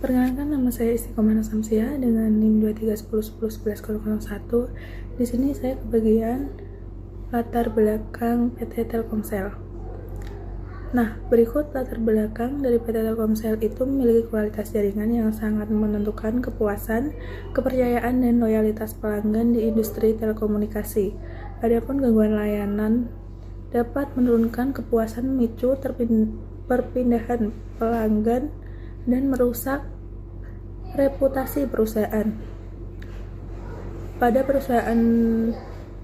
Perkenalkan, nama saya Istiqomah Samsia dengan NIM 2310111001. Di sini saya kebagian latar belakang PT Telkomsel. Nah, berikut latar belakang dari PT Telkomsel itu memiliki kualitas jaringan yang sangat menentukan kepuasan, kepercayaan, dan loyalitas pelanggan di industri telekomunikasi. Adapun gangguan layanan dapat menurunkan kepuasan, memicu perpindahan pelanggan, dan merusak reputasi perusahaan. Pada perusahaan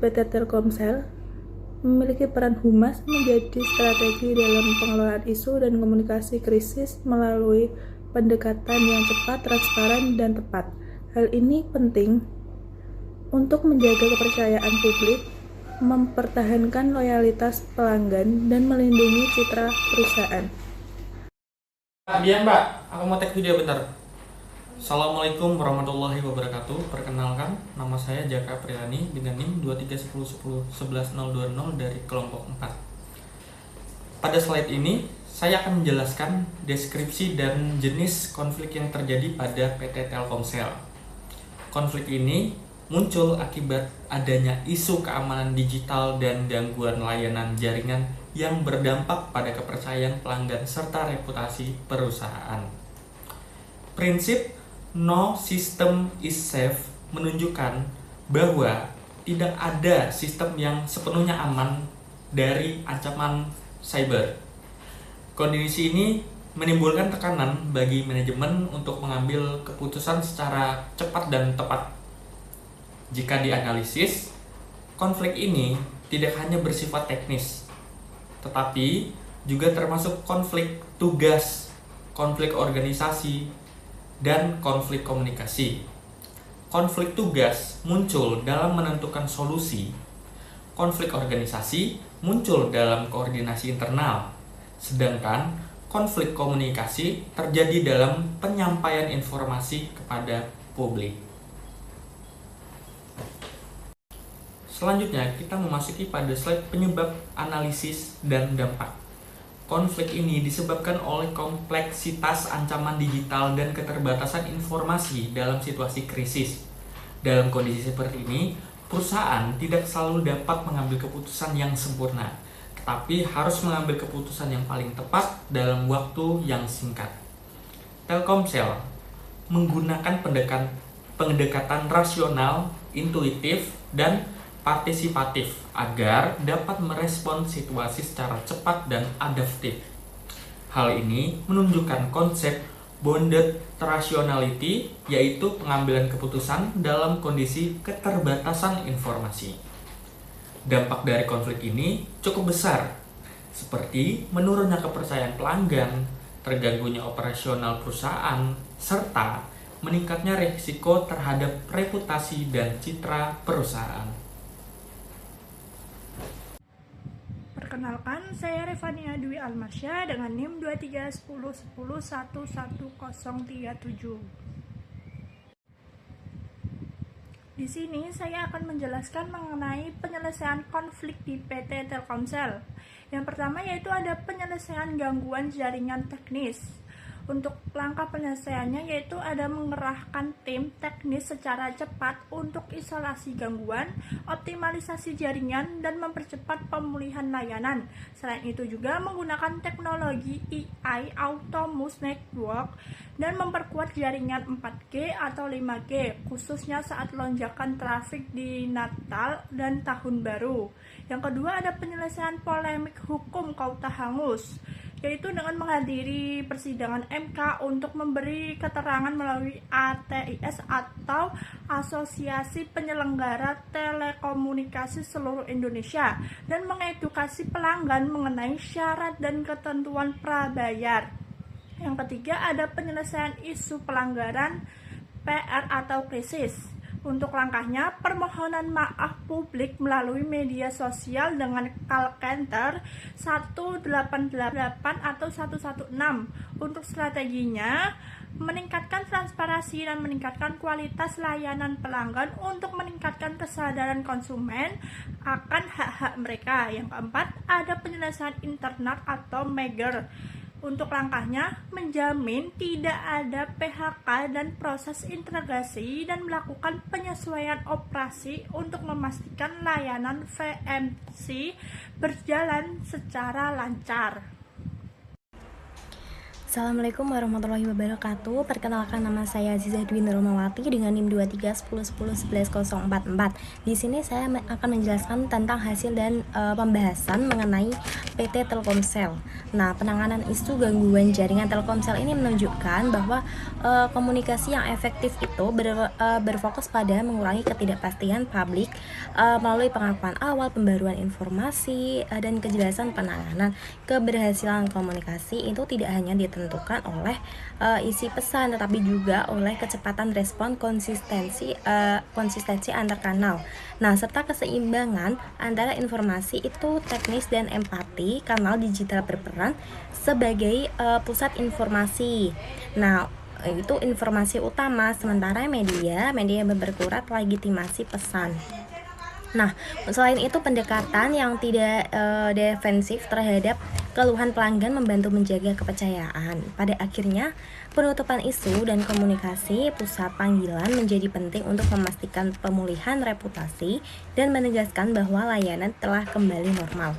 PT Telkomsel memiliki peran humas menjadi strategi dalam pengelolaan isu dan komunikasi krisis melalui pendekatan yang cepat, transparan, dan tepat. Hal ini penting untuk menjaga kepercayaan publik, mempertahankan loyalitas pelanggan, dan melindungi citra perusahaan. Bian Mbak, aku mau tag video bentar. Assalamualaikum warahmatullahi wabarakatuh. Perkenalkan, nama saya Jaka Priyani dengan NIM 2310111020 dari kelompok 4. Pada slide ini, saya akan menjelaskan deskripsi dan jenis konflik yang terjadi pada PT Telkomsel. Konflik ini muncul akibat adanya isu keamanan digital dan gangguan layanan jaringan yang berdampak pada kepercayaan pelanggan serta reputasi perusahaan. Prinsip no system is safe menunjukkan bahwa tidak ada sistem yang sepenuhnya aman dari ancaman cyber. Kondisi ini menimbulkan tekanan bagi manajemen untuk mengambil keputusan secara cepat dan tepat. Jika dianalisis, konflik ini tidak hanya bersifat teknis, tetapi juga termasuk konflik tugas, konflik organisasi, dan konflik komunikasi. Konflik tugas muncul dalam menentukan solusi, konflik organisasi muncul dalam koordinasi internal, sedangkan konflik komunikasi terjadi dalam penyampaian informasi kepada publik. Selanjutnya, kita memasuki pada slide penyebab, analisis, dan dampak. Konflik ini disebabkan oleh kompleksitas ancaman digital dan keterbatasan informasi dalam situasi krisis. Dalam kondisi seperti ini, perusahaan tidak selalu dapat mengambil keputusan yang sempurna, tetapi harus mengambil keputusan yang paling tepat dalam waktu yang singkat. Telkomsel menggunakan pendekatan rasional, intuitif, dan partisipatif agar dapat merespon situasi secara cepat dan adaptif. Hal ini menunjukkan konsep bounded rationality, yaitu pengambilan keputusan dalam kondisi keterbatasan informasi. Dampak dari konflik ini cukup besar, seperti menurunnya kepercayaan pelanggan, terganggunya operasional perusahaan, serta meningkatnya risiko terhadap reputasi dan citra perusahaan. Perkenalkan, saya Revania Dwi Almasya dengan NIM 2310111037. Di sini saya akan menjelaskan mengenai penyelesaian konflik di PT Telkomsel. Yang pertama yaitu ada penyelesaian gangguan jaringan teknis. Untuk langkah penyelesaiannya yaitu ada mengerahkan tim teknis secara cepat untuk isolasi gangguan, optimalisasi jaringan, dan mempercepat pemulihan layanan. Selain itu juga menggunakan teknologi AI Autonomous Network dan memperkuat jaringan 4G atau 5G, khususnya saat lonjakan trafik di Natal dan Tahun Baru. Yang kedua ada penyelesaian polemik hukum Kauta Hangus, yaitu dengan menghadiri persidangan MK untuk memberi keterangan melalui ATIS atau Asosiasi Penyelenggara Telekomunikasi Seluruh Indonesia dan mengedukasi pelanggan mengenai syarat dan ketentuan prabayar. Yang ketiga ada penyelesaian isu pelanggaran PR atau krisis. Untuk langkahnya, permohonan maaf publik melalui media sosial dengan call center 188 atau 116. Untuk strateginya, meningkatkan transparansi dan meningkatkan kualitas layanan pelanggan untuk meningkatkan kesadaran konsumen akan hak-hak mereka. Yang keempat, ada penyelesaian internal atau merger. Untuk langkahnya, menjamin tidak ada PHK dan proses integrasi dan melakukan penyesuaian operasi untuk memastikan layanan VMC berjalan secara lancar. Assalamualaikum warahmatullahi wabarakatuh. Perkenalkan, nama saya Aziza Dwi Nurmawati dengan NIM 2310111044. Di sini saya akan menjelaskan tentang hasil dan pembahasan mengenai PT Telkomsel. Nah, penanganan isu gangguan jaringan Telkomsel ini menunjukkan bahwa komunikasi yang efektif itu berfokus pada mengurangi ketidakpastian publik melalui pengakuan awal, pembaruan informasi, dan kejelasan penanganan. Keberhasilan komunikasi itu tidak hanya ditentukan oleh isi pesan, tetapi juga oleh kecepatan respon, konsistensi antar kanal. Nah, serta keseimbangan antara informasi itu teknis dan empati. Kanal digital berperan sebagai pusat informasi. Nah, itu informasi utama, sementara media berkurat legitimasi pesan. Nah, selain itu pendekatan yang tidak defensif terhadap keluhan pelanggan membantu menjaga kepercayaan. Pada akhirnya, penutupan isu dan komunikasi pusat panggilan menjadi penting untuk memastikan pemulihan reputasi dan menegaskan bahwa layanan telah kembali normal.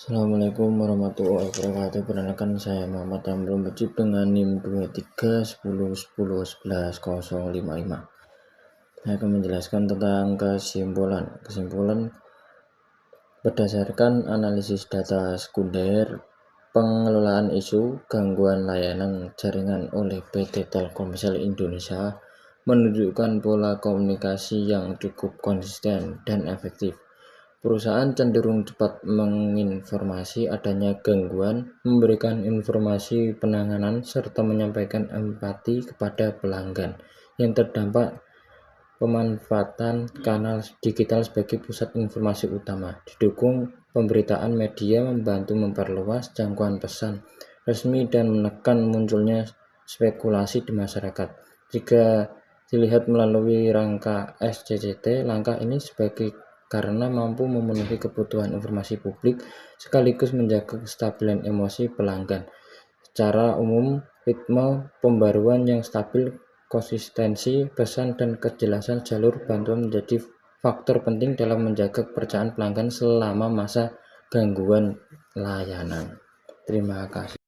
Assalamualaikum warahmatullahi wabarakatuh. Perkenalkan, saya Muhammad Amrul Mujib dengan NIM 2310111055. Saya akan menjelaskan tentang kesimpulan berdasarkan analisis data sekunder. Pengelolaan isu gangguan layanan jaringan oleh PT Telkomsel Indonesia menunjukkan pola komunikasi yang cukup konsisten dan efektif. Perusahaan cenderung cepat menginformasi adanya gangguan, memberikan informasi penanganan, serta menyampaikan empati kepada pelanggan yang terdampak. Pemanfaatan kanal digital sebagai pusat informasi utama, didukung pemberitaan media membantu memperluas jangkauan pesan resmi dan menekan munculnya spekulasi di masyarakat. Jika dilihat melalui rangka SCCT, langkah ini sebagai karena mampu memenuhi kebutuhan informasi publik sekaligus menjaga kestabilan emosi pelanggan. Secara umum, ritme pembaruan yang stabil, konsistensi pesan, dan kejelasan jalur bantuan menjadi faktor penting dalam menjaga kepercayaan pelanggan selama masa gangguan layanan. Terima kasih.